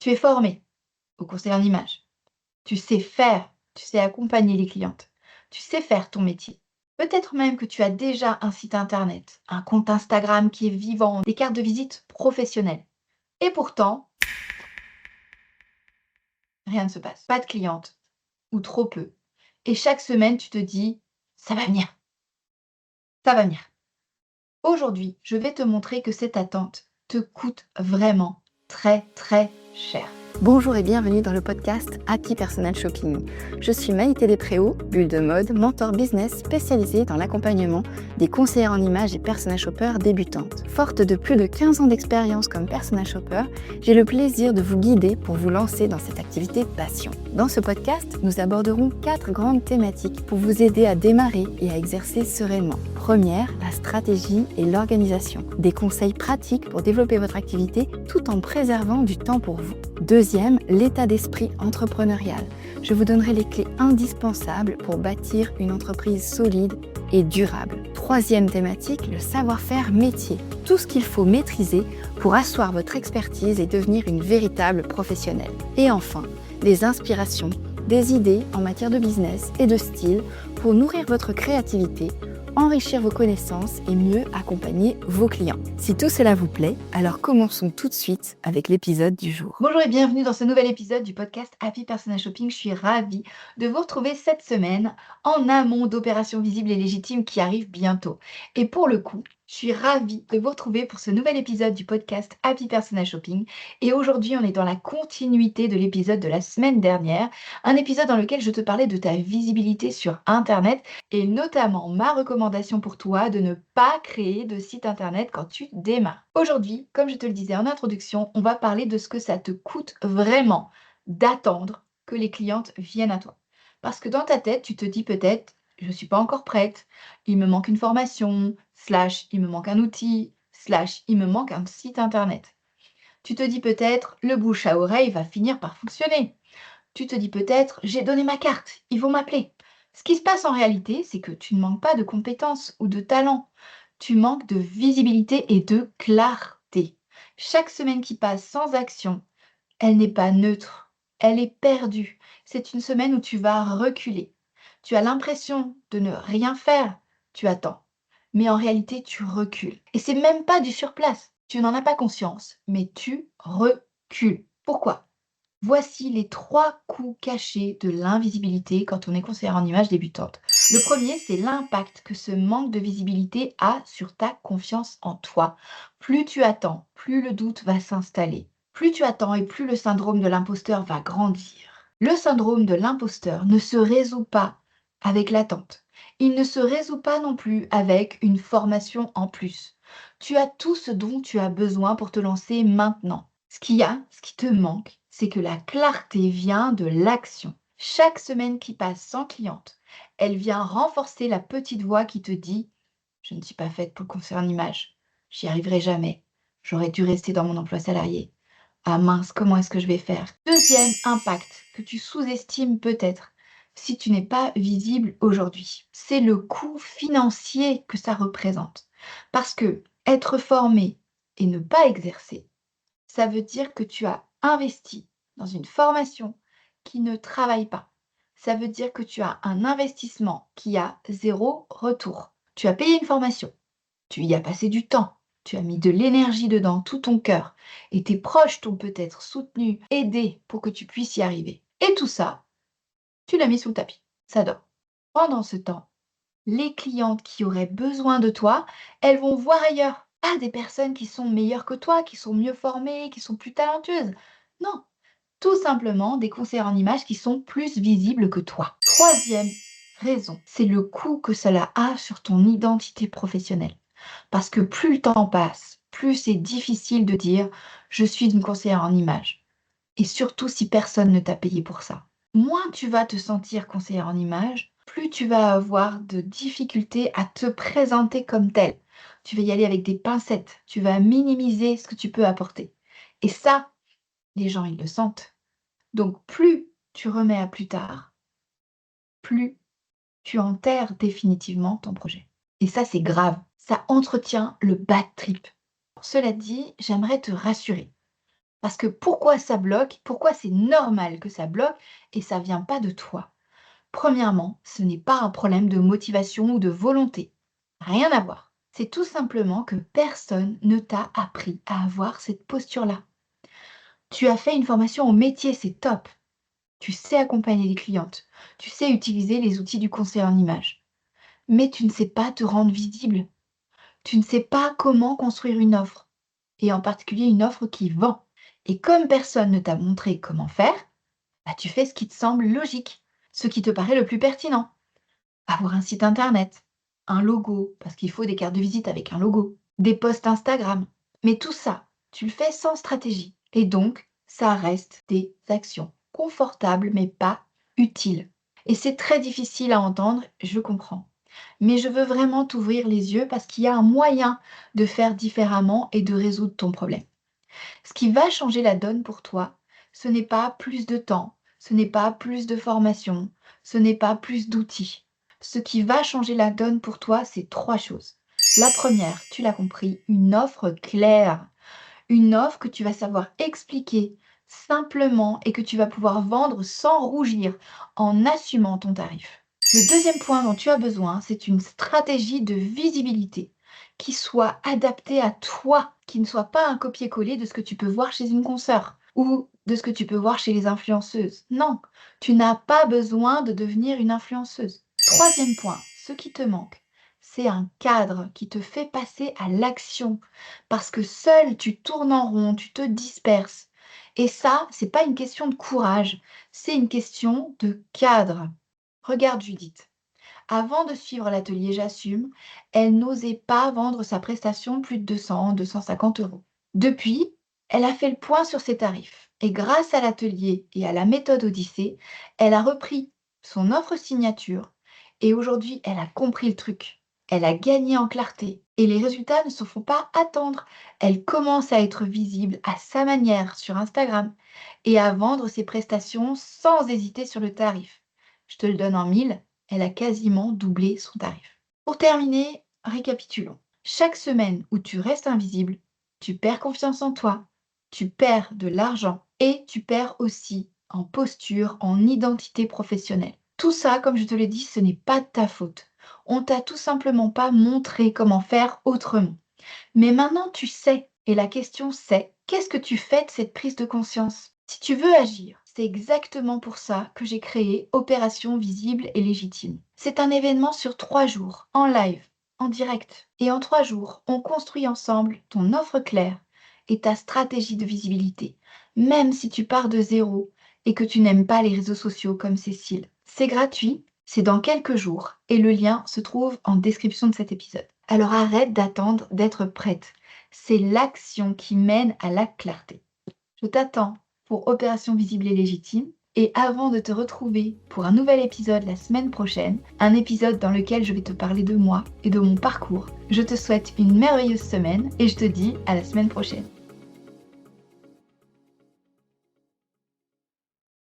Tu es formé au conseil en images. Tu sais faire, tu sais accompagner les clientes. Tu sais faire ton métier. Peut-être même que tu as déjà un site internet, un compte Instagram qui est vivant, des cartes de visite professionnelles. Et pourtant, rien ne se passe. Pas de clientes ou trop peu. Et chaque semaine, tu te dis, ça va venir, ça va venir. Aujourd'hui, je vais te montrer que cette attente te coûte vraiment très très cher. Bonjour et bienvenue dans le podcast Happy Personal Shopping. Je suis Maïté Despréaux, bulle de mode, mentor business spécialisée dans l'accompagnement des conseillères en images et personal shoppers débutantes. Forte de plus de 15 ans d'expérience comme personal shopper, j'ai le plaisir de vous guider pour vous lancer dans cette activité passion. Dans ce podcast, nous aborderons 4 grandes thématiques pour vous aider à démarrer et à exercer sereinement. Première, la stratégie et l'organisation. Des conseils pratiques pour développer votre activité tout en préservant du temps pour vous. Deuxième, l'état d'esprit entrepreneurial. Je vous donnerai les clés indispensables pour bâtir une entreprise solide et durable. Troisième thématique, le savoir-faire métier. Tout ce qu'il faut maîtriser pour asseoir votre expertise et devenir une véritable professionnelle. Et enfin, les inspirations, des idées en matière de business et de style pour nourrir votre créativité, enrichir vos connaissances et mieux accompagner vos clients. Si tout cela vous plaît, alors commençons tout de suite avec l'épisode du jour. Bonjour et bienvenue dans ce nouvel épisode du podcast Happy Personal Shopping. Je suis ravie de vous retrouver cette semaine en amont d'Opération Visible et Légitime qui arrive bientôt. Et pour le coup, je suis ravie de vous retrouver pour ce nouvel épisode du podcast Happy Personal Shopping. Et aujourd'hui, on est dans la continuité de l'épisode de la semaine dernière, un épisode dans lequel je te parlais de ta visibilité sur Internet et notamment ma recommandation pour toi de ne pas créer de site Internet quand tu démarres. Aujourd'hui, comme je te le disais en introduction, on va parler de ce que ça te coûte vraiment d'attendre que les clientes viennent à toi. Parce que dans ta tête, tu te dis peut-être, je ne suis pas encore prête, il me manque une formation, slash, il me manque un outil, slash, il me manque un site Internet. Tu te dis peut-être, le bouche à oreille va finir par fonctionner. Tu te dis peut-être, j'ai donné ma carte, ils vont m'appeler. Ce qui se passe en réalité, c'est que tu ne manques pas de compétences ou de talent. Tu manques de visibilité et de clarté. Chaque semaine qui passe sans action, elle n'est pas neutre, elle est perdue. C'est une semaine où tu vas reculer. Tu as l'impression de ne rien faire, tu attends. Mais en réalité, tu recules. Et c'est même pas du surplace. Tu n'en as pas conscience, mais tu recules. Pourquoi? Voici les 3 coups cachés de l'invisibilité quand on est conseillère en images débutante. Le premier, c'est l'impact que ce manque de visibilité a sur ta confiance en toi. Plus tu attends, plus le doute va s'installer. Plus tu attends et plus le syndrome de l'imposteur va grandir. Le syndrome de l'imposteur ne se résout pas avec l'attente. Il ne se résout pas non plus avec une formation en plus. Tu as tout ce dont tu as besoin pour te lancer maintenant. Ce qui te manque, c'est que la clarté vient de l'action. Chaque semaine qui passe sans cliente, elle vient renforcer la petite voix qui te dit: je ne suis pas faite pour le conseil en image. J'y arriverai jamais. J'aurais dû rester dans mon emploi salarié. Ah mince, comment est-ce que je vais faire? Deuxième impact que tu sous-estimes peut-être si tu n'es pas visible aujourd'hui, c'est le coût financier que ça représente. Parce que être formé et ne pas exercer, ça veut dire que tu as investi dans une formation qui ne travaille pas. Ça veut dire que tu as un investissement qui a zéro retour. Tu as payé une formation, tu y as passé du temps, tu as mis de l'énergie dedans, tout ton cœur, et tes proches t'ont peut-être soutenu, aidé pour que tu puisses y arriver. Et tout ça, tu l'as mis sous le tapis. Ça dort. Pendant ce temps, les clientes qui auraient besoin de toi, elles vont voir ailleurs. Pas des personnes qui sont meilleures que toi, qui sont mieux formées, qui sont plus talentueuses. Non, tout simplement des conseillers en images qui sont plus visibles que toi. Troisième raison, c'est le coût que cela a sur ton identité professionnelle. Parce que plus le temps passe, plus c'est difficile de dire je suis une conseillère en images. Et surtout si personne ne t'a payé pour ça. Moins tu vas te sentir conseillère en images, plus tu vas avoir de difficultés à te présenter comme telle. Tu vas y aller avec des pincettes, tu vas minimiser ce que tu peux apporter. Et ça, les gens, ils le sentent. Donc plus tu remets à plus tard, plus tu enterres définitivement ton projet. Et ça, c'est grave. Ça entretient le bad trip. Cela dit, j'aimerais te rassurer. Parce que pourquoi ça bloque? Pourquoi c'est normal que ça bloque et ça vient pas de toi? Premièrement, ce n'est pas un problème de motivation ou de volonté. Rien à voir. C'est tout simplement que personne ne t'a appris à avoir cette posture-là. Tu as fait une formation au métier, c'est top. Tu sais accompagner les clientes. Tu sais utiliser les outils du conseil en images. Mais tu ne sais pas te rendre visible. Tu ne sais pas comment construire une offre. Et en particulier une offre qui vend. Et comme personne ne t'a montré comment faire, bah, tu fais ce qui te semble logique, ce qui te paraît le plus pertinent. Avoir un site internet, un logo, parce qu'il faut des cartes de visite avec un logo, des posts Instagram. Mais tout ça, tu le fais sans stratégie. Et donc, ça reste des actions confortables, mais pas utiles. Et c'est très difficile à entendre, je comprends. Mais je veux vraiment t'ouvrir les yeux parce qu'il y a un moyen de faire différemment et de résoudre ton problème. Ce qui va changer la donne pour toi, ce n'est pas plus de temps, ce n'est pas plus de formation, ce n'est pas plus d'outils. Ce qui va changer la donne pour toi, c'est 3 choses. La première, tu l'as compris, une offre claire. Une offre que tu vas savoir expliquer simplement et que tu vas pouvoir vendre sans rougir en assumant ton tarif. Le deuxième point dont tu as besoin, c'est une stratégie de visibilité qui soit adaptée à toi, qui ne soit pas un copier-coller de ce que tu peux voir chez une consoeur ou de ce que tu peux voir chez les influenceuses. Non, tu n'as pas besoin de devenir une influenceuse. Troisième point, ce qui te manque, c'est un cadre qui te fait passer à l'action. Parce que seul, tu tournes en rond, tu te disperses. Et ça, c'est pas une question de courage, c'est une question de cadre. Regarde Judith. Avant de suivre l'atelier J'assume, elle n'osait pas vendre sa prestation plus de 200, 250 euros. Depuis, elle a fait le point sur ses tarifs. Et grâce à l'atelier et à la méthode Odyssée, elle a repris son offre signature. Et aujourd'hui, elle a compris le truc. Elle a gagné en clarté. Et les résultats ne se font pas attendre. Elle commence à être visible à sa manière sur Instagram et à vendre ses prestations sans hésiter sur le tarif. Je te le donne en 1000, elle a quasiment doublé son tarif. Pour terminer, récapitulons. Chaque semaine où tu restes invisible, tu perds confiance en toi, tu perds de l'argent et tu perds aussi en posture, en identité professionnelle. Tout ça, comme je te l'ai dit, ce n'est pas de ta faute. On t'a tout simplement pas montré comment faire autrement. Mais maintenant, tu sais. Et la question c'est, qu'est-ce que tu fais de cette prise de conscience? Si tu veux agir, c'est exactement pour ça que j'ai créé Opération Visible et Légitime. C'est un événement sur 3 jours, en live, en direct. Et en 3 jours, on construit ensemble ton offre claire et ta stratégie de visibilité, même si tu pars de zéro et que tu n'aimes pas les réseaux sociaux comme Cécile. C'est gratuit, c'est dans quelques jours et le lien se trouve en description de cet épisode. Alors arrête d'attendre d'être prête. C'est l'action qui mène à la clarté. Je t'attends pour Opération Visible et Légitime. Et avant de te retrouver pour un nouvel épisode la semaine prochaine, un épisode dans lequel je vais te parler de moi et de mon parcours, je te souhaite une merveilleuse semaine et je te dis à la semaine prochaine.